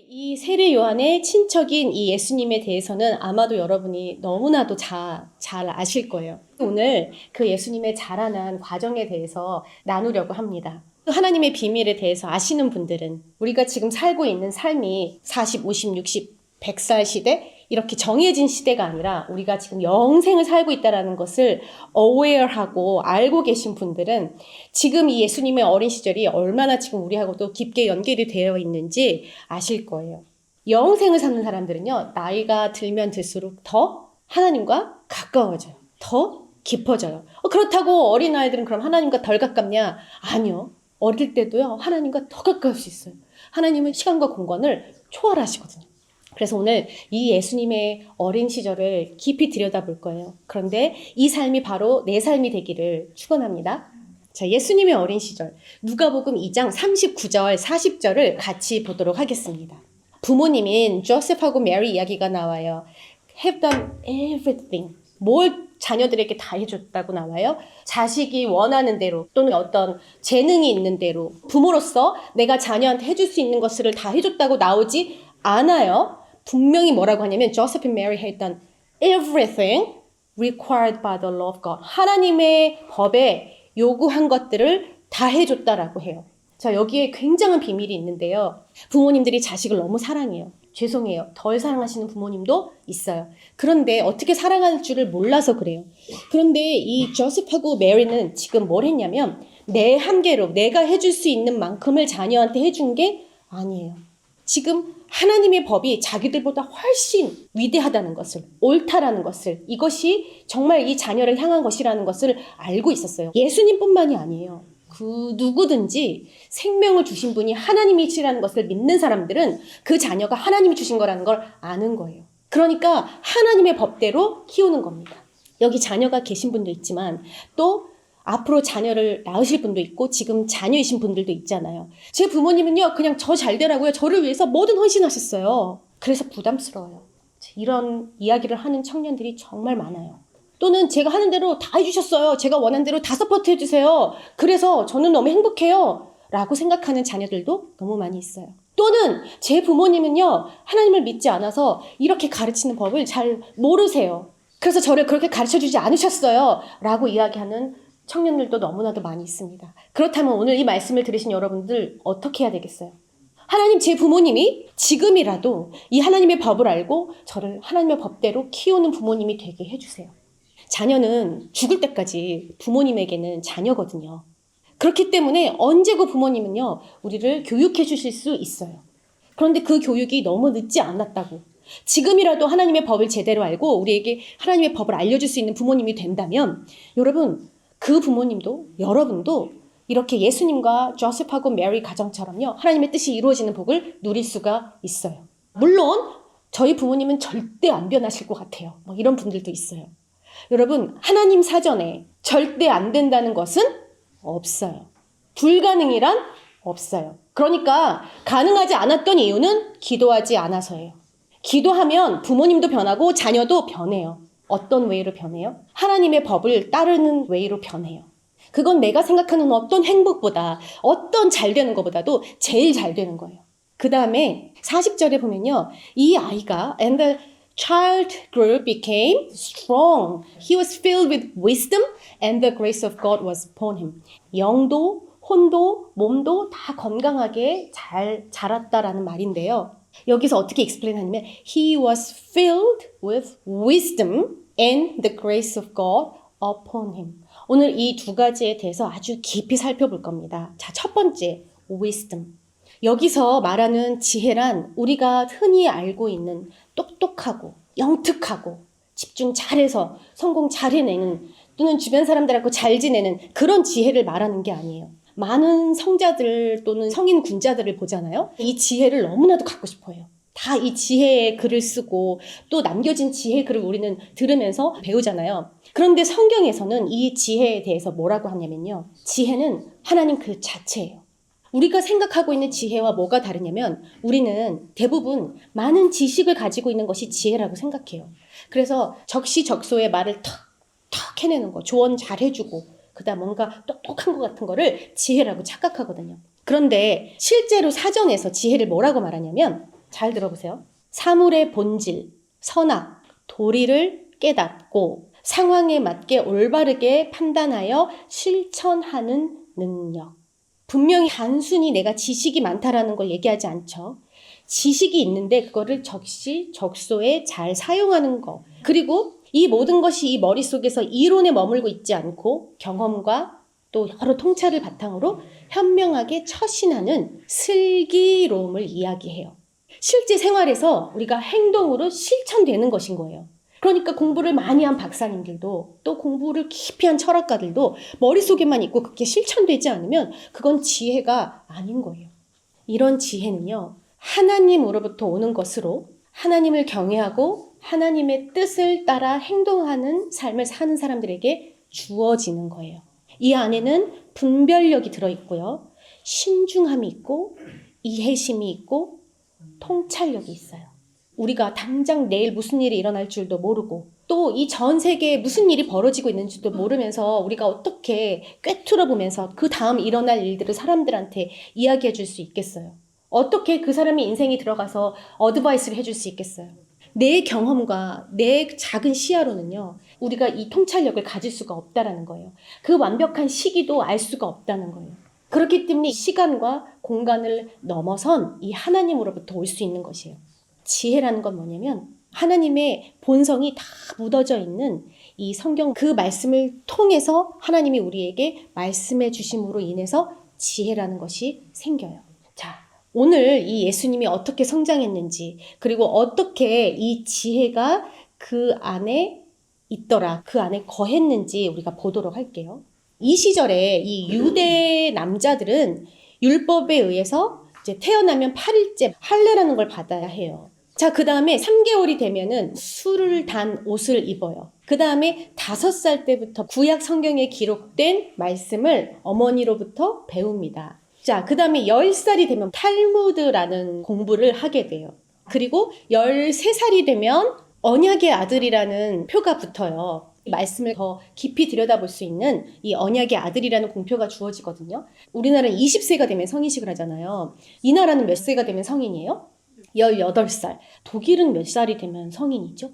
이 세례 요한의 친척인 이 예수님에 대해서는 아마도 여러분이 너무나도 잘 아실 거예요. 오늘 그 예수님의 자라난 과정에 대해서 나누려고 합니다. 하나님의 비밀에 대해서 아시는 분들은 우리가 지금 살고 있는 삶이 40, 50, 60, 100살 시대 이렇게 정해진 시대가 아니라 우리가 지금 영생을 살고 있다는 것을 aware하고 알고 계신 분들은 지금 이 예수님의 어린 시절이 얼마나 지금 우리하고도 깊게 연결이 되어 있는지 아실 거예요. 영생을 사는 사람들은요, 나이가 들면 들수록 더 하나님과 가까워져요. 더 깊어져요. 그렇다고 어린아이들은 그럼 하나님과 덜 가깝냐? 아니요. 어릴 때도요, 하나님과 더 가까울 수 있어요. 하나님은 시간과 공간을 초월하시거든요. 그래서 오늘 이 예수님의 어린 시절을 깊이 들여다볼 거예요. 그런데 이 삶이 바로 내 삶이 되기를 축원합니다. 자, 예수님의 어린 시절, 누가복음 2장 39절, 40절을 같이 보도록 하겠습니다. 부모님인 조셉하고 메리 이야기가 나와요. Have done everything. 뭘 자녀들에게 다 해줬다고 나와요. 자식이 원하는 대로 또는 어떤 재능이 있는 대로 부모로서 내가 자녀한테 해줄 수 있는 것을 다 해줬다고 나오지 않아요. 분명히 뭐라고 하냐면 Joseph and Mary had done everything required by the law of God. 하나님의 법에 요구한 것들을 다 해줬다라고 해요. 자, 여기에 굉장한 비밀이 있는데요. 부모님들이 자식을 너무 사랑해요. 죄송해요. 덜 사랑하시는 부모님도 있어요. 그런데 어떻게 사랑할 줄을 몰라서 그래요. 그런데 이 조셉하고 메리는 지금 뭘 했냐면 내 한계로 내가 해줄 수 있는 만큼을 자녀한테 해준 게 아니에요. 지금 하나님의 법이 자기들보다 훨씬 위대하다는 것을, 옳다라는 것을, 이것이 정말 이 자녀를 향한 것이라는 것을 알고 있었어요. 예수님뿐만이 아니에요. 그 누구든지 생명을 주신 분이 하나님이시라는 것을 믿는 사람들은 그 자녀가 하나님이 주신 거라는 걸 아는 거예요. 그러니까 하나님의 법대로 키우는 겁니다. 여기 자녀가 계신 분도 있지만 또 앞으로 자녀를 낳으실 분도 있고 지금 자녀이신 분들도 있잖아요. 제 부모님은요, 그냥 저 잘 되라고요. 저를 위해서 뭐든 헌신하셨어요. 그래서 부담스러워요. 이런 이야기를 하는 청년들이 정말 많아요. 또는 제가 하는 대로 다 해주셨어요. 제가 원하는 대로 다 서포트 해주세요. 그래서 저는 너무 행복해요. 라고 생각하는 자녀들도 너무 많이 있어요. 또는 제 부모님은요, 하나님을 믿지 않아서 이렇게 가르치는 법을 잘 모르세요. 그래서 저를 그렇게 가르쳐주지 않으셨어요. 라고 이야기하는 청년들도 너무나도 많이 있습니다. 그렇다면 오늘 이 말씀을 들으신 여러분들 어떻게 해야 되겠어요? 하나님, 제 부모님이 지금이라도 이 하나님의 법을 알고 저를 하나님의 법대로 키우는 부모님이 되게 해주세요. 자녀는 죽을 때까지 부모님에게는 자녀거든요. 그렇기 때문에 언제고 부모님은요, 우리를 교육해 주실 수 있어요. 그런데 그 교육이 너무 늦지 않았다고. 지금이라도 하나님의 법을 제대로 알고 우리에게 하나님의 법을 알려줄 수 있는 부모님이 된다면 여러분, 그 부모님도 여러분도 이렇게 예수님과 조셉하고 메리 가정처럼요, 하나님의 뜻이 이루어지는 복을 누릴 수가 있어요. 물론 저희 부모님은 절대 안 변하실 것 같아요. 이런 분들도 있어요. 여러분, 하나님 사전에 절대 안 된다는 것은 없어요. 불가능이란 없어요. 그러니까 가능하지 않았던 이유는 기도하지 않아서예요. 기도하면 부모님도 변하고 자녀도 변해요. 어떤 웨이로 변해요? 하나님의 법을 따르는 웨이로 변해요. 그건 내가 생각하는 어떤 행복보다 어떤 잘 되는 것보다도 제일 잘 되는 거예요. 그 다음에 40절에 보면요, 이 아이가 and the child grew became strong. He was filled with wisdom and the grace of God was upon him. 영도, 혼도, 몸도 다 건강하게 잘 자랐다라는 말인데요. 여기서 어떻게 explain 하냐면 He was filled with wisdom and the grace of God upon him. 오늘 이 두 가지에 대해서 아주 깊이 살펴볼 겁니다. 자, 첫 번째, wisdom. 여기서 말하는 지혜란 우리가 흔히 알고 있는 똑똑하고 영특하고 집중 잘해서 성공 잘해내는 또는 주변 사람들하고 잘 지내는 그런 지혜를 말하는 게 아니에요. 많은 성자들 또는 성인 군자들을 보잖아요. 이 지혜를 너무나도 갖고 싶어요. 다 이 지혜의 글을 쓰고 또 남겨진 지혜의 글을 우리는 들으면서 배우잖아요. 그런데 성경에서는 이 지혜에 대해서 뭐라고 하냐면요, 지혜는 하나님 그 자체예요. 우리가 생각하고 있는 지혜와 뭐가 다르냐면 우리는 대부분 많은 지식을 가지고 있는 것이 지혜라고 생각해요. 그래서 적시적소의 말을 턱 해내는 거, 조언 잘 해주고 그다음 뭔가 똑똑한 것 같은 거를 지혜라고 착각하거든요. 그런데 실제로 사전에서 지혜를 뭐라고 말하냐면 잘 들어보세요. 사물의 본질, 선악, 도리를 깨닫고 상황에 맞게 올바르게 판단하여 실천하는 능력. 분명히 단순히 내가 지식이 많다라는 걸 얘기하지 않죠. 지식이 있는데 그거를 적시적소에 잘 사용하는 거. 그리고 이 모든 것이 이 머릿속에서 이론에 머물고 있지 않고 경험과 또 여러 통찰을 바탕으로 현명하게 처신하는 슬기로움을 이야기해요. 실제 생활에서 우리가 행동으로 실천되는 것인 거예요. 그러니까 공부를 많이 한 박사님들도 또 공부를 깊이 한 철학가들도 머릿속에만 있고 그게 실천되지 않으면 그건 지혜가 아닌 거예요. 이런 지혜는요, 하나님으로부터 오는 것으로 하나님을 경외하고 하나님의 뜻을 따라 행동하는 삶을 사는 사람들에게 주어지는 거예요. 이 안에는 분별력이 들어있고요. 신중함이 있고 이해심이 있고 통찰력이 있어요. 우리가 당장 내일 무슨 일이 일어날 줄도 모르고 또 이 전 세계에 무슨 일이 벌어지고 있는지도 모르면서 우리가 어떻게 꿰뚫어 보면서 그 다음 일어날 일들을 사람들한테 이야기해 줄 수 있겠어요? 어떻게 그 사람의 인생이 들어가서 어드바이스를 해줄 수 있겠어요? 내 경험과 내 작은 시야로는요, 우리가 이 통찰력을 가질 수가 없다라는 거예요. 그 완벽한 시기도 알 수가 없다는 거예요. 그렇기 때문에 시간과 공간을 넘어선 이 하나님으로부터 올 수 있는 것이에요. 지혜라는 건 뭐냐면 하나님의 본성이 다 묻어져 있는 이 성경 그 말씀을 통해서 하나님이 우리에게 말씀해 주심으로 인해서 지혜라는 것이 생겨요. 자, 오늘 이 예수님이 어떻게 성장했는지 그리고 어떻게 이 지혜가 그 안에 있더라, 그 안에 거했는지 우리가 보도록 할게요. 이 시절에 이 유대 남자들은 율법에 의해서 이제 태어나면 8일째 할례라는 걸 받아야 해요. 자, 그 다음에 3개월이 되면은 술을 단 옷을 입어요. 그 다음에 5살 때부터 구약 성경에 기록된 말씀을 어머니로부터 배웁니다. 자, 그 다음에 10살이 되면 탈무드라는 공부를 하게 돼요. 그리고 13살이 되면 언약의 아들이라는 표가 붙어요. 말씀을 더 깊이 들여다볼 수 있는 이 언약의 아들이라는 공표가 주어지거든요. 우리나라는 20세가 되면 성인식을 하잖아요. 이 나라는 몇 세가 되면 성인이에요? 18살. 독일은 몇 살이 되면 성인이죠?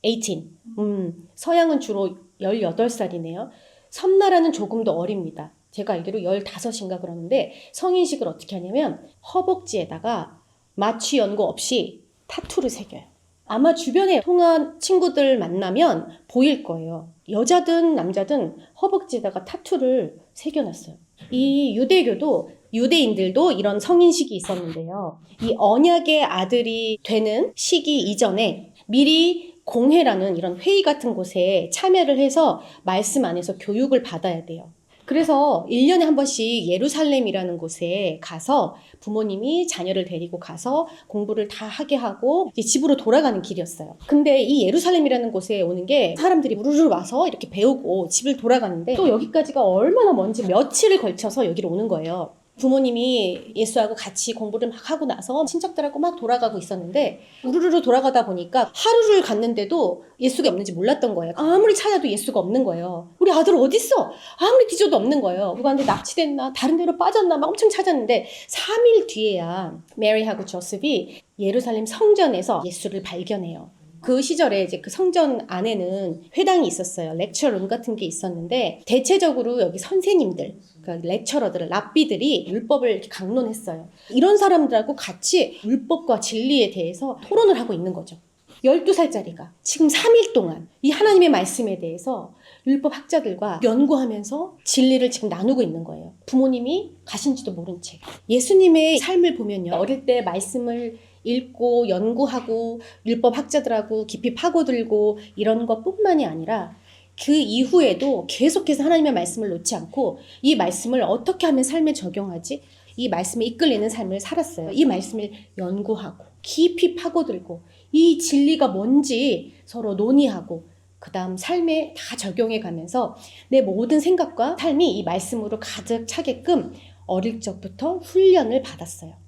18. 서양은 주로 18살이네요. 섬나라는 조금 더 어립니다. 제가 알기로 15인가 그러는데 성인식을 어떻게 하냐면 허벅지에다가 마취 연고 없이 타투를 새겨요. 아마 주변에 통한 친구들 만나면 보일 거예요. 여자든 남자든 허벅지에다가 타투를 새겨놨어요. 이 유대교도 유대인들도 이런 성인식이 있었는데요. 이 언약의 아들이 되는 시기 이전에 미리 공회라는 이런 회의 같은 곳에 참여를 해서 말씀 안에서 교육을 받아야 돼요. 그래서 1년에 한 번씩 예루살렘이라는 곳에 가서 부모님이 자녀를 데리고 가서 공부를 다 하게 하고 이제 집으로 돌아가는 길이었어요. 근데 이 예루살렘이라는 곳에 오는 게 사람들이 우르르 와서 이렇게 배우고 집을 돌아가는데 또 여기까지가 얼마나 먼지 며칠을 걸쳐서 여기로 오는 거예요. 부모님이 예수하고 같이 공부를 막 하고 나서 친척들하고 막 돌아가고 있었는데 우르르 돌아가다 보니까 하루를 갔는데도 예수가 없는지 몰랐던 거예요. 아무리 찾아도 예수가 없는 거예요. 우리 아들 어딨어? 아무리 뒤져도 없는 거예요. 누구한테 납치됐나? 다른 데로 빠졌나? 막 엄청 찾았는데 3일 뒤에야 메리하고 조셉이 예루살렘 성전에서 예수를 발견해요. 그 시절에 이제 그 성전 안에는 회당이 있었어요. 렉처룸 같은 게 있었는데 대체적으로 여기 선생님들, 그러니까 렉처러들, 랍비들이 율법을 이렇게 강론했어요. 이런 사람들하고 같이 율법과 진리에 대해서 토론을 하고 있는 거죠. 12살짜리가 지금 3일 동안 이 하나님의 말씀에 대해서 율법 학자들과 연구하면서 진리를 지금 나누고 있는 거예요. 부모님이 가신지도 모른 채. 예수님의 삶을 보면요. 어릴 때 말씀을 읽고 연구하고 율법 학자들하고 깊이 파고들고 이런 것뿐만이 아니라 그 이후에도 계속해서 하나님의 말씀을 놓지 않고 이 말씀을 어떻게 하면 삶에 적용하지? 이 말씀에 이끌리는 삶을 살았어요. 이 말씀을 연구하고 깊이 파고들고 이 진리가 뭔지 서로 논의하고 그 다음 삶에 다 적용해 가면서 내 모든 생각과 삶이 이 말씀으로 가득 차게끔 어릴 적부터 훈련을 받았어요.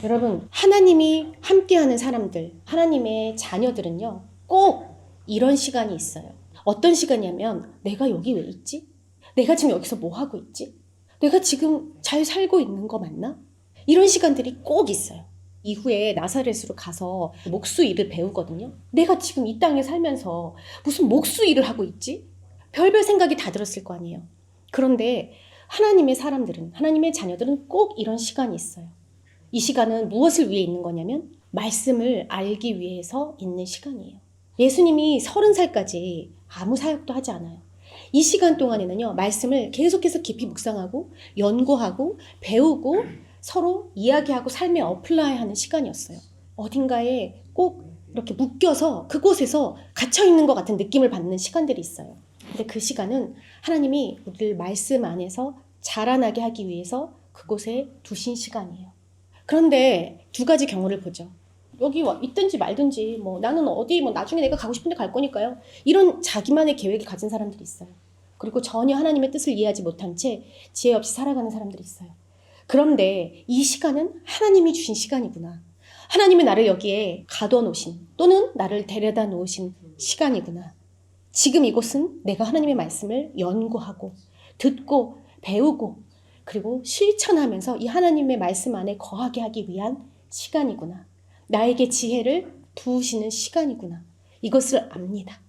여러분, 하나님이 함께하는 사람들, 하나님의 자녀들은요, 꼭 이런 시간이 있어요. 어떤 시간이냐면 내가 여기 왜 있지? 내가 지금 여기서 뭐 하고 있지? 내가 지금 잘 살고 있는 거 맞나? 이런 시간들이 꼭 있어요. 이후에 나사렛으로 가서 목수 일을 배우거든요. 내가 지금 이 땅에 살면서 무슨 목수 일을 하고 있지? 별별 생각이 다 들었을 거 아니에요. 그런데 하나님의 사람들은, 하나님의 자녀들은 꼭 이런 시간이 있어요. 이 시간은 무엇을 위해 있는 거냐면 말씀을 알기 위해서 있는 시간이에요. 예수님이 30살까지 아무 사역도 하지 않아요. 이 시간 동안에는요, 말씀을 계속해서 깊이 묵상하고 연구하고 배우고 서로 이야기하고 삶에 어플라이하는 시간이었어요. 어딘가에 꼭 이렇게 묶여서 그곳에서 갇혀있는 것 같은 느낌을 받는 시간들이 있어요. 근데 그 시간은 하나님이 우리를 말씀 안에서 자라나게 하기 위해서 그곳에 두신 시간이에요. 그런데 두 가지 경우를 보죠. 여기 있든지 말든지 나는 어디 나중에 내가 가고 싶은데 갈 거니까요. 이런 자기만의 계획을 가진 사람들이 있어요. 그리고 전혀 하나님의 뜻을 이해하지 못한 채 지혜 없이 살아가는 사람들이 있어요. 그런데 이 시간은 하나님이 주신 시간이구나. 하나님이 나를 여기에 가둬 놓으신 또는 나를 데려다 놓으신 시간이구나. 지금 이곳은 내가 하나님의 말씀을 연구하고 듣고 배우고 그리고 실천하면서 이 하나님의 말씀 안에 거하게 하기 위한 시간이구나. 나에게 지혜를 부으시는 시간이구나. 이것을 압니다.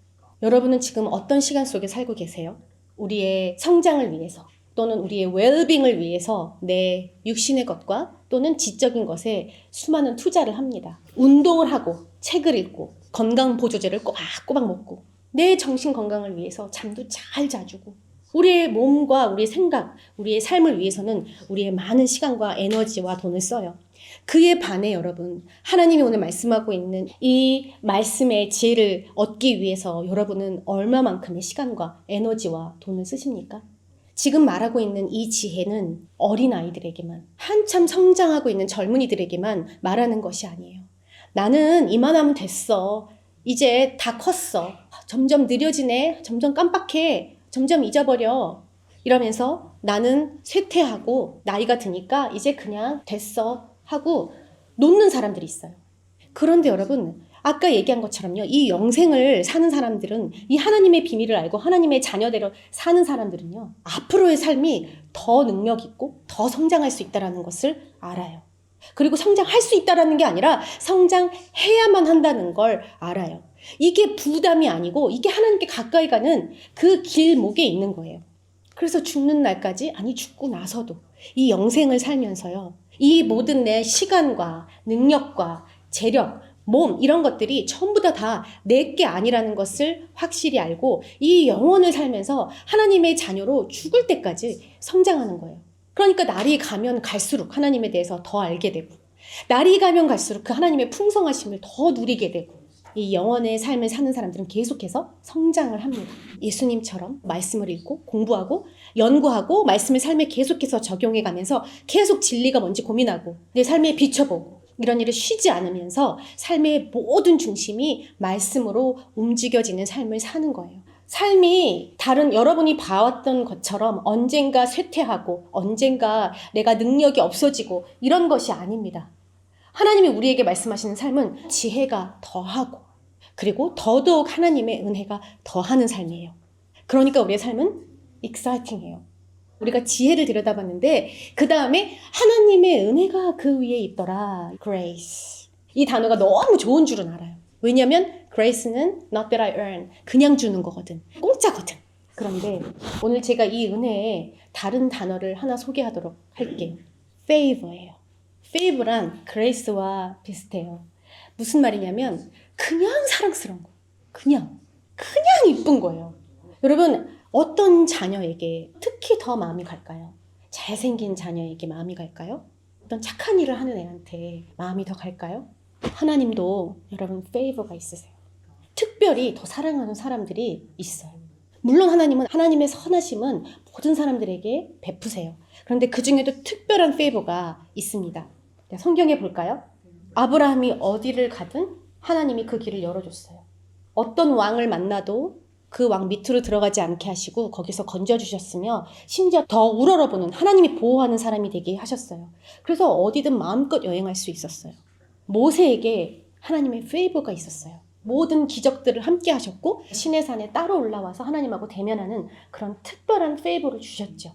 여러분은 지금 어떤 시간 속에 살고 계세요? 우리의 성장을 위해서 또는 우리의 웰빙을 위해서 내 육신의 것과 또는 지적인 것에 수많은 투자를 합니다. 운동을 하고 책을 읽고 건강보조제를 꼬박꼬박 먹고 내 정신 건강을 위해서 잠도 잘 자주고 우리의 몸과 우리의 생각, 우리의 삶을 위해서는 우리의 많은 시간과 에너지와 돈을 써요. 그에 반해 여러분, 하나님이 오늘 말씀하고 있는 이 말씀의 지혜를 얻기 위해서 여러분은 얼마만큼의 시간과 에너지와 돈을 쓰십니까? 지금 말하고 있는 이 지혜는 어린아이들에게만, 한참 성장하고 있는 젊은이들에게만 말하는 것이 아니에요. 나는 이만하면 됐어. 이제 다 컸어. 점점 느려지네. 점점 깜빡해. 점점 잊어버려. 이러면서 나는 쇠퇴하고 나이가 드니까 이제 그냥 됐어 하고 놓는 사람들이 있어요. 그런데 여러분, 아까 얘기한 것처럼요. 이 영생을 사는 사람들은 이 하나님의 비밀을 알고 하나님의 자녀대로 사는 사람들은요. 앞으로의 삶이 더 능력 있고 더 성장할 수 있다는 것을 알아요. 그리고 성장할 수 있다는 게 아니라 성장해야만 한다는 걸 알아요. 이게 부담이 아니고 이게 하나님께 가까이 가는 그 길목에 있는 거예요. 그래서 죽는 날까지, 아니 죽고 나서도 이 영생을 살면서요. 이 모든 내 시간과 능력과 재력, 몸 이런 것들이 전부 다 내 게 아니라는 것을 확실히 알고 이 영혼을 살면서 하나님의 자녀로 죽을 때까지 성장하는 거예요. 그러니까 날이 가면 갈수록 하나님에 대해서 더 알게 되고 날이 가면 갈수록 그 하나님의 풍성하심을 더 누리게 되고 이 영혼의 삶을 사는 사람들은 계속해서 성장을 합니다. 예수님처럼 말씀을 읽고 공부하고 연구하고 말씀을 삶에 계속해서 적용해 가면서 계속 진리가 뭔지 고민하고 내 삶에 비춰보고 이런 일을 쉬지 않으면서 삶의 모든 중심이 말씀으로 움직여지는 삶을 사는 거예요. 삶이 다른 여러분이 봐왔던 것처럼 언젠가 쇠퇴하고 언젠가 내가 능력이 없어지고 이런 것이 아닙니다. 하나님이 우리에게 말씀하시는 삶은 지혜가 더하고 그리고 더더욱 하나님의 은혜가 더하는 삶이에요. 그러니까 우리의 삶은 exciting해요. 우리가 지혜를 들여다봤는데 그 다음에 하나님의 은혜가 그 위에 있더라. grace. 이 단어가 너무 좋은 줄은 알아요. 왜냐하면 grace는 not that I earn. 그냥 주는 거거든. 공짜거든. 그런데 오늘 제가 이 은혜에 다른 단어를 하나 소개하도록 할게요. favor예요. favor란 grace와 비슷해요. 무슨 말이냐면 그냥 사랑스러운 거. 그냥 이쁜 거예요. 여러분 어떤 자녀에게 특히 더 마음이 갈까요? 잘생긴 자녀에게 마음이 갈까요? 어떤 착한 일을 하는 애한테 마음이 더 갈까요? 하나님도 여러분 페이버가 있으세요. 특별히 더 사랑하는 사람들이 있어요. 물론 하나님은 하나님의 선하심은 모든 사람들에게 베푸세요. 그런데 그 중에도 특별한 페이버가 있습니다. 성경에 볼까요? 아브라함이 어디를 가든 하나님이 그 길을 열어줬어요. 어떤 왕을 만나도 그 왕 밑으로 들어가지 않게 하시고 거기서 건져주셨으며 심지어 더 우러러보는 하나님이 보호하는 사람이 되게 하셨어요. 그래서 어디든 마음껏 여행할 수 있었어요. 모세에게 하나님의 페이버가 있었어요. 모든 기적들을 함께 하셨고 시내산에 따로 올라와서 하나님하고 대면하는 그런 특별한 페이버를 주셨죠.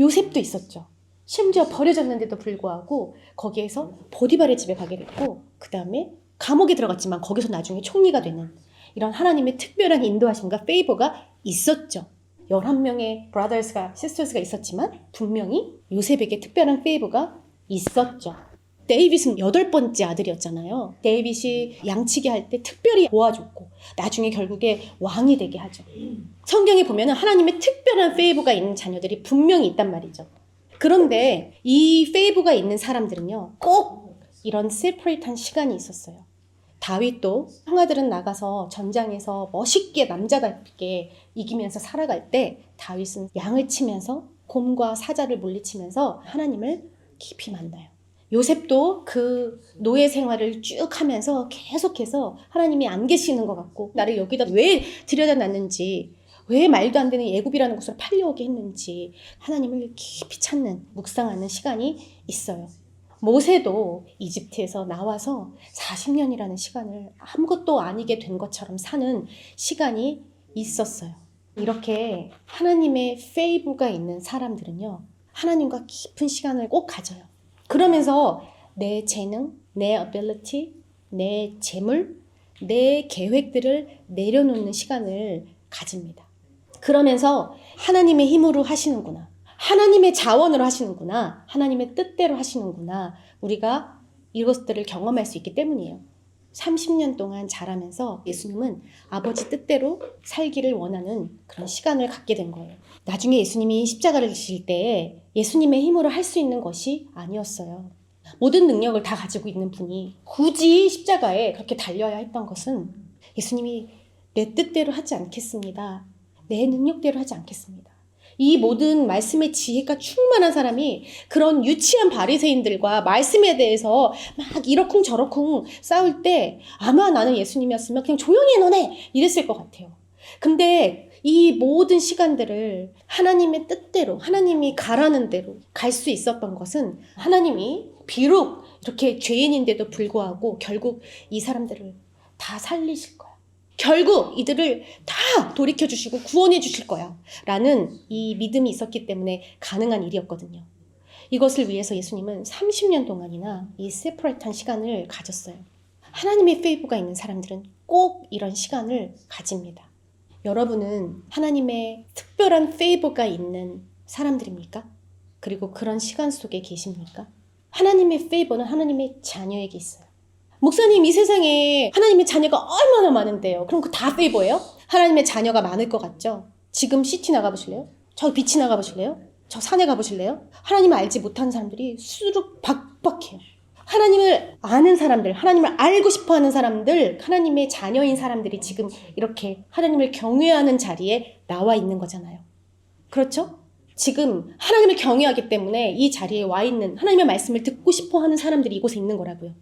요셉도 있었죠. 심지어 버려졌는데도 불구하고 거기에서 보디발의 집에 가게 됐고 그 다음에 감옥에 들어갔지만 거기서 나중에 총리가 되는 이런 하나님의 특별한 인도하심과 페이버가 있었죠. 11명의 브라더스가 시스터스가 있었지만 분명히 요셉에게 특별한 페이버가 있었죠. 데이빗은 8번째 아들이었잖아요. 데이빗이 양치기 할 때 특별히 도와줬고 나중에 결국에 왕이 되게 하죠. 성경에 보면 하나님의 특별한 페이버가 있는 자녀들이 분명히 있단 말이죠. 그런데 이 페이버가 있는 사람들은요, 꼭 이런 세퍼레이트한 시간이 있었어요. 다윗도 형아들은 나가서 전장에서 멋있게 남자답게 이기면서 살아갈 때 다윗은 양을 치면서 곰과 사자를 물리치면서 하나님을 깊이 만나요. 요셉도 그 노예 생활을 쭉 하면서 계속해서 하나님이 안 계시는 것 같고 나를 여기다 왜 들여다 놨는지 왜 말도 안 되는 애굽이라는 곳으로 팔려오게 했는지 하나님을 깊이 찾는 묵상하는 시간이 있어요. 모세도 이집트에서 나와서 40년이라는 시간을 아무것도 아니게 된 것처럼 사는 시간이 있었어요. 이렇게 하나님의 페이브가 있는 사람들은요, 하나님과 깊은 시간을 꼭 가져요. 그러면서 내 재능, 내 ability, 내 재물, 내 계획들을 내려놓는 시간을 가집니다. 그러면서 하나님의 힘으로 하시는구나. 하나님의 자원으로 하시는구나. 하나님의 뜻대로 하시는구나. 우리가 이것들을 경험할 수 있기 때문이에요. 30년 동안 자라면서 예수님은 아버지 뜻대로 살기를 원하는 그런 시간을 갖게 된 거예요. 나중에 예수님이 십자가를 지실 때 예수님의 힘으로 할 수 있는 것이 아니었어요. 모든 능력을 다 가지고 있는 분이 굳이 십자가에 그렇게 달려야 했던 것은 예수님이 내 뜻대로 하지 않겠습니다. 내 능력대로 하지 않겠습니다. 이 모든 말씀의 지혜가 충만한 사람이 그런 유치한 바리새인들과 말씀에 대해서 막 이러쿵 저러쿵 싸울 때 아마 나는 예수님이었으면 그냥 조용히 해 너네 이랬을 것 같아요. 근데 이 모든 시간들을 하나님의 뜻대로 하나님이 가라는 대로 갈 수 있었던 것은 하나님이 비록 이렇게 죄인인데도 불구하고 결국 이 사람들을 다 살리실 거야. 결국 이들을 다 돌이켜주시고 구원해 주실 거야 라는 이 믿음이 있었기 때문에 가능한 일이었거든요. 이것을 위해서 예수님은 30년 동안이나 이 세퍼레이트한 시간을 가졌어요. 하나님의 페이브가 있는 사람들은 꼭 이런 시간을 가집니다. 여러분은 하나님의 특별한 페이브가 있는 사람들입니까? 그리고 그런 시간 속에 계십니까? 하나님의 페이브는 하나님의 자녀에게 있어요. 목사님, 이 세상에 하나님의 자녀가 얼마나 많은데요. 그럼 그 다 페이버예요? 하나님의 자녀가 많을 것 같죠? 지금 시티 나가보실래요? 저 비치 나가보실래요? 저 산에 가보실래요? 하나님을 알지 못하는 사람들이 수두룩박박해요. 하나님을 아는 사람들, 하나님을 알고 싶어하는 사람들, 하나님의 자녀인 사람들이 지금 이렇게 하나님을 경외하는 자리에 나와 있는 거잖아요. 그렇죠? 지금 하나님을 경외하기 때문에 이 자리에 와 있는 하나님의 말씀을 듣고 싶어하는 사람들이 이곳에 있는 거라고요.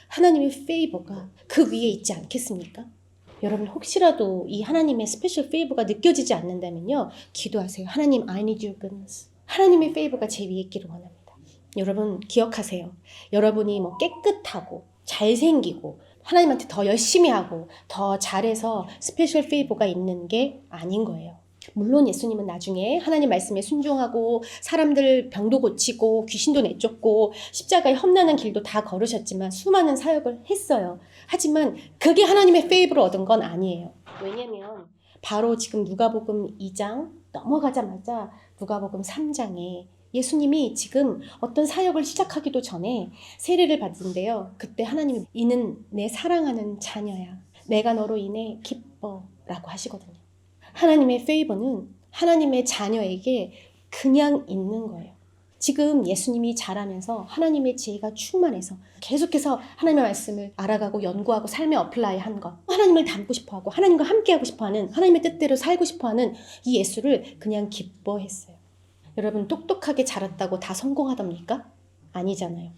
하나님의 페이버가 그 위에 있지 않겠습니까? 여러분 혹시라도 이 하나님의 스페셜 페이버가 느껴지지 않는다면요. 기도하세요. 하나님, I need your goodness. 하나님의 페이버가 제 위에 있기를 원합니다. 여러분 기억하세요. 여러분이 뭐 깨끗하고 잘생기고 하나님한테 더 열심히 하고 더 잘해서 스페셜 페이버가 있는 게 아닌 거예요. 물론 예수님은 나중에 하나님 말씀에 순종하고 사람들 병도 고치고 귀신도 내쫓고 십자가에 험난한 길도 다 걸으셨지만 수많은 사역을 했어요. 하지만 그게 하나님의 페이브를 얻은 건 아니에요. 왜냐면 바로 지금 누가복음 2장 넘어가자마자 누가복음 3장에 예수님이 지금 어떤 사역을 시작하기도 전에 세례를 받는데요. 그때 하나님이 이는 내 사랑하는 자녀야. 내가 너로 인해 기뻐라고 하시거든요. 하나님의 페이버는 하나님의 자녀에게 그냥 있는 거예요. 지금 예수님이 자라면서 하나님의 지혜가 충만해서 계속해서 하나님의 말씀을 알아가고 연구하고 삶에 어플라이 한 것, 하나님을 닮고 싶어하고 하나님과 함께하고 싶어하는 하나님의 뜻대로 살고 싶어하는 이 예수를 그냥 기뻐했어요. 여러분 똑똑하게 자랐다고 다 성공하답니까? 아니잖아요.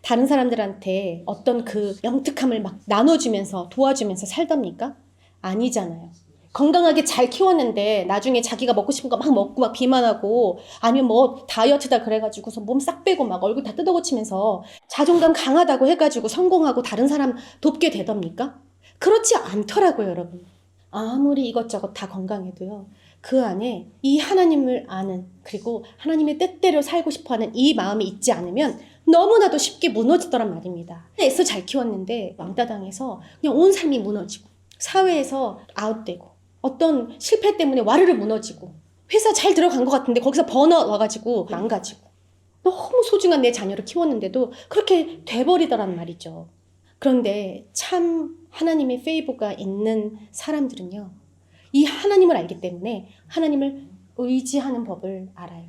다른 사람들한테 어떤 그 영특함을 막 나눠주면서 도와주면서 살답니까? 아니잖아요. 건강하게 잘 키웠는데 나중에 자기가 먹고 싶은 거 막 먹고 막 비만하고 아니면 뭐 다이어트다 그래가지고서 몸 싹 빼고 막 얼굴 다 뜯어고치면서 자존감 강하다고 해가지고 성공하고 다른 사람 돕게 되답니까? 그렇지 않더라고요, 여러분. 아무리 이것저것 다 건강해도요. 그 안에 이 하나님을 아는, 그리고 하나님의 뜻대로 살고 싶어하는 이 마음이 있지 않으면 너무나도 쉽게 무너지더란 말입니다. 애써 잘 키웠는데 왕따 당해서 그냥 온 삶이 무너지고, 사회에서 아웃되고, 어떤 실패 때문에 와르르 무너지고, 회사 잘 들어간 것 같은데 거기서 번아웃 와가지고 망가지고, 너무 소중한 내 자녀를 키웠는데도 그렇게 돼버리더란 말이죠. 그런데 참 하나님의 페이버가 있는 사람들은요, 이 하나님을 알기 때문에 하나님을 의지하는 법을 알아요.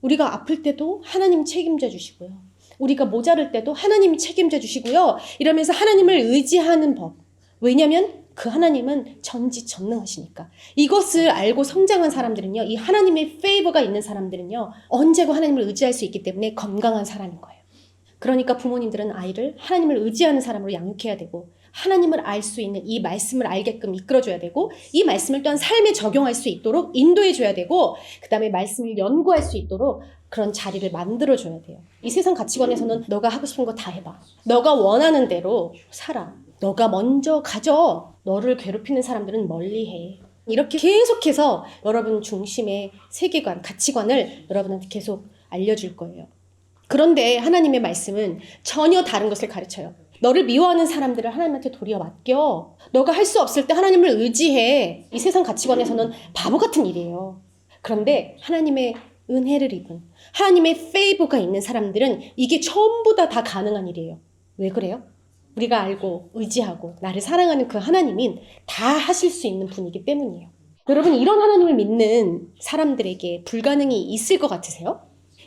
우리가 아플 때도 하나님 책임져 주시고요. 우리가 모자랄 때도 하나님이 책임져 주시고요. 이러면서 하나님을 의지하는 법. 왜냐하면 그 하나님은 전지전능하시니까. 이것을 알고 성장한 사람들은요, 이 하나님의 페이버가 있는 사람들은요, 언제고 하나님을 의지할 수 있기 때문에 건강한 사람인 거예요. 그러니까 부모님들은 아이를 하나님을 의지하는 사람으로 양육해야 되고, 하나님을 알 수 있는 이 말씀을 알게끔 이끌어줘야 되고, 이 말씀을 또한 삶에 적용할 수 있도록 인도해줘야 되고, 그 다음에 말씀을 연구할 수 있도록 그런 자리를 만들어줘야 돼요. 이 세상 가치관에서는 너가 하고 싶은 거 다 해봐. 너가 원하는 대로 살아. 너가 먼저 가져. 너를 괴롭히는 사람들은 멀리해. 이렇게 계속해서 여러분 중심의 세계관, 가치관을 여러분한테 계속 알려줄 거예요. 그런데 하나님의 말씀은 전혀 다른 것을 가르쳐요. 너를 미워하는 사람들을 하나님한테 도리어 맡겨. 너가 할 수 없을 때 하나님을 의지해. 이 세상 가치관에서는 바보 같은 일이에요. 그런데 하나님의 은혜를 입은, 하나님의 페이버가 있는 사람들은 이게 전부 다 가능한 일이에요. 왜 그래요? 우리가 알고 의지하고 나를 사랑하는 그 하나님인 다 하실 수 있는 분이기 때문이에요. 여러분, 이런 하나님을 믿는 사람들에게 불가능이 있을 것 같으세요?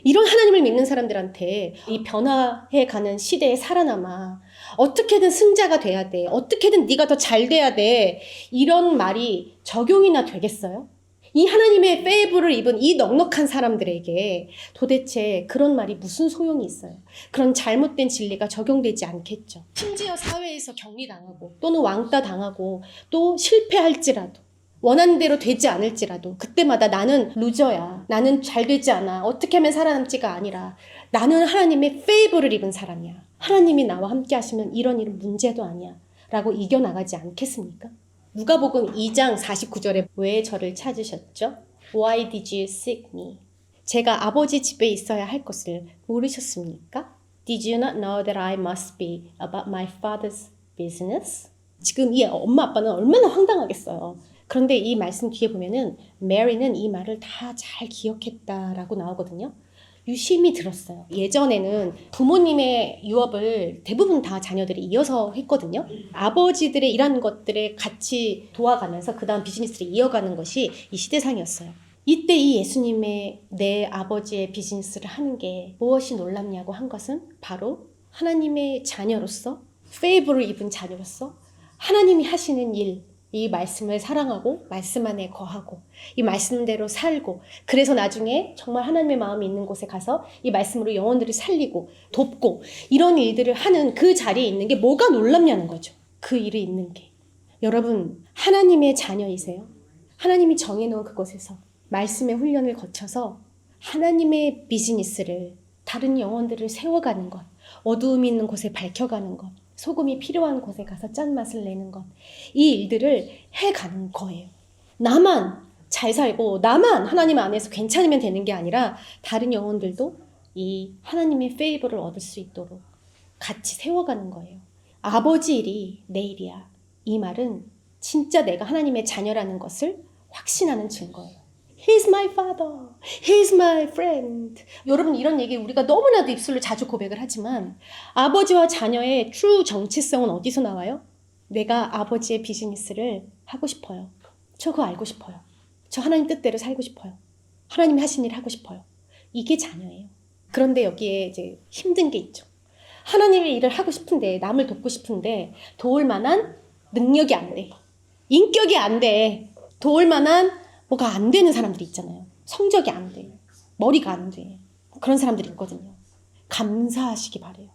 이런 하나님을 믿는 사람들한테 이 변화해가는 시대에 살아남아 어떻게든 승자가 돼야 돼, 어떻게든 네가 더 잘 돼야 돼, 이런 말이 적용이나 되겠어요? 이 하나님의 페이버를 입은 이 넉넉한 사람들에게 도대체 그런 말이 무슨 소용이 있어요? 그런 잘못된 진리가 적용되지 않겠죠. 심지어 사회에서 격리당하고 또는 왕따 당하고 또 실패할지라도, 원하는 대로 되지 않을지라도 그때마다 나는 루저야, 나는 잘 되지 않아, 어떻게 하면 살아남지가 아니라 나는 하나님의 페이버를 입은 사람이야, 하나님이 나와 함께 하시면 이런 일은 문제도 아니야 라고 이겨나가지 않겠습니까? 누가복음 2장 49절에 왜 저를 찾으셨죠? Why did you seek me? 제가 아버지 집에 있어야 할 것을 모르셨습니까? Did you not know that I must be about my father's business? 지금 이 엄마 아빠는 얼마나 황당하겠어요. 그런데 이 말씀 뒤에 보면은 메리는 이 말을 다 잘 기억했다라고 나오거든요. 유심히 들었어요. 예전에는 부모님의 유업을 대부분 다 자녀들이 이어서 했거든요. 아버지들의 일하는 것들에 같이 도와가면서 그 다음 비즈니스를 이어가는 것이 이 시대상이었어요. 이때 이 예수님의 내 아버지의 비즈니스를 하는 게 무엇이 놀랍냐고 한 것은 바로 하나님의 자녀로서, 페이버를 입은 자녀로서 하나님이 하시는 일, 이 말씀을 사랑하고 말씀 안에 거하고 이 말씀대로 살고, 그래서 나중에 정말 하나님의 마음이 있는 곳에 가서 이 말씀으로 영혼들을 살리고 돕고 이런 일들을 하는 그 자리에 있는 게 뭐가 놀랍냐는 거죠. 그 일이 있는 게. 여러분, 하나님의 자녀이세요? 하나님이 정해놓은 그곳에서 말씀의 훈련을 거쳐서 하나님의 비즈니스를, 다른 영혼들을 세워가는 것, 어두움이 있는 곳에 밝혀가는 것, 소금이 필요한 곳에 가서 짠맛을 내는 것, 이 일들을 해가는 거예요. 나만 잘 살고 나만 하나님 안에서 괜찮으면 되는 게 아니라 다른 영혼들도 이 하나님의 페이버를 얻을 수 있도록 같이 세워가는 거예요. 아버지 일이 내 일이야. 이 말은 진짜 내가 하나님의 자녀라는 것을 확신하는 증거예요. He's my father. He's my friend. 여러분, 이런 얘기 우리가 너무나도 입술로 자주 고백을 하지만 아버지와 자녀의 true 정체성은 어디서 나와요? 내가 아버지의 비즈니스를 하고 싶어요. 저 그거 알고 싶어요. 저 하나님 뜻대로 살고 싶어요. 하나님이 하신 일 하고 싶어요. 이게 자녀예요. 그런데 여기에 이제 힘든 게 있죠. 하나님의 일을 하고 싶은데, 남을 돕고 싶은데 도울 만한 능력이 안 돼. 인격이 안 돼. 도울 만한 뭐가 안 되는 사람들이 있잖아요. 성적이 안 돼. 머리가 안 돼. 그런 사람들이 있거든요. 감사하시기 바래요.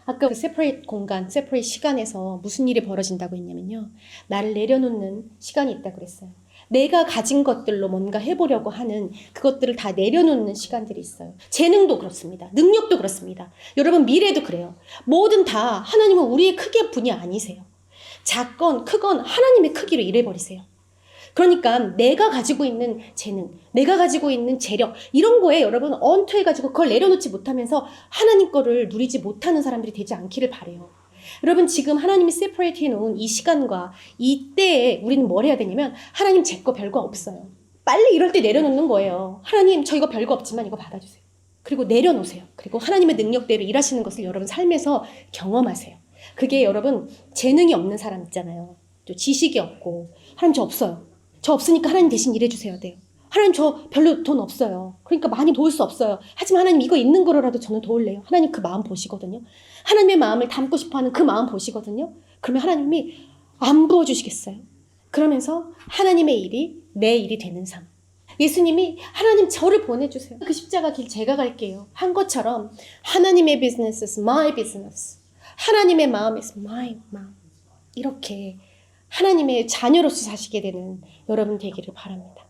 아까 그 세퍼레이트 공간, 세퍼레이트 시간에서 무슨 일이 벌어진다고 했냐면요. 나를 내려놓는 시간이 있다고 그랬어요. 내가 가진 것들로 뭔가 해보려고 하는 그것들을 다 내려놓는 시간들이 있어요. 재능도 그렇습니다. 능력도 그렇습니다. 여러분, 미래도 그래요. 뭐든 다 하나님은 우리의 크기의 분이 아니세요. 작건 크건 하나님의 크기로 일해버리세요. 그러니까 내가 가지고 있는 재능, 내가 가지고 있는 재력 이런 거에 여러분 언투해가지고 그걸 내려놓지 못하면서 하나님 거를 누리지 못하는 사람들이 되지 않기를 바래요. 여러분 지금 하나님이 세퍼레이트 해놓은 이 시간과 이때에 우리는 뭘 해야 되냐면 하나님 제 거 별거 없어요. 빨리 이럴 때 내려놓는 거예요. 하나님 저 이거 별거 없지만 이거 받아주세요. 그리고 내려놓으세요. 그리고 하나님의 능력대로 일하시는 것을 여러분 삶에서 경험하세요. 그게 여러분 재능이 없는 사람 있잖아요. 또 지식이 없고 하나님 저 없어요. 저 없으니까 하나님 대신 일해주세요 돼요. 하나님 저 별로 돈 없어요. 그러니까 많이 도울 수 없어요. 하지만 하나님 이거 있는 거로라도 저는 도울래요. 하나님 그 마음 보시거든요. 하나님의 마음을 담고 싶어하는 그 마음 보시거든요. 그러면 하나님이 안 부어주시겠어요. 그러면서 하나님의 일이 내 일이 되는 삶. 예수님이 하나님 저를 보내주세요. 그 십자가 길 제가 갈게요. 한 것처럼 하나님의 business is my business. 하나님의 마음 is my 마음. 이렇게 하나님의 자녀로서 사시게 되는 여러분 되기를 바랍니다.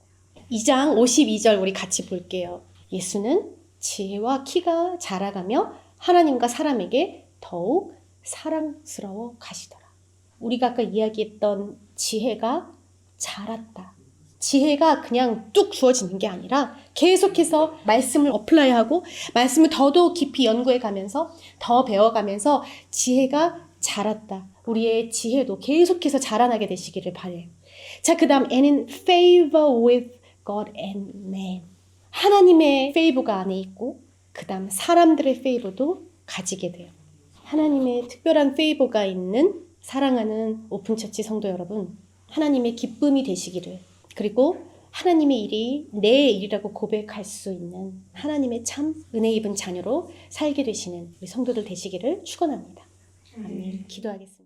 2장 52절 우리 같이 볼게요. 예수는 지혜와 키가 자라가며 하나님과 사람에게 더욱 사랑스러워 가시더라. 우리가 아까 이야기했던 지혜가 자랐다. 지혜가 그냥 뚝 주어지는 게 아니라 계속해서 말씀을 어플라이하고 말씀을 더더욱 깊이 연구해 가면서 더 배워가면서 지혜가 자랐다. 우리의 지혜도 계속해서 자라나게 되시기를 바래요. 자, 그 다음 and in favor with God and man. 하나님의 페이버가 안에 있고 그 다음 사람들의 페이버도 가지게 돼요. 하나님의 특별한 페이버가 있는 사랑하는 오픈처치 성도 여러분, 하나님의 기쁨이 되시기를, 그리고 하나님의 일이 내 일이라고 고백할 수 있는 하나님의 참 은혜 입은 자녀로 살게 되시는 우리 성도들 되시기를 축원합니다. 아멘. 기도하겠습니다.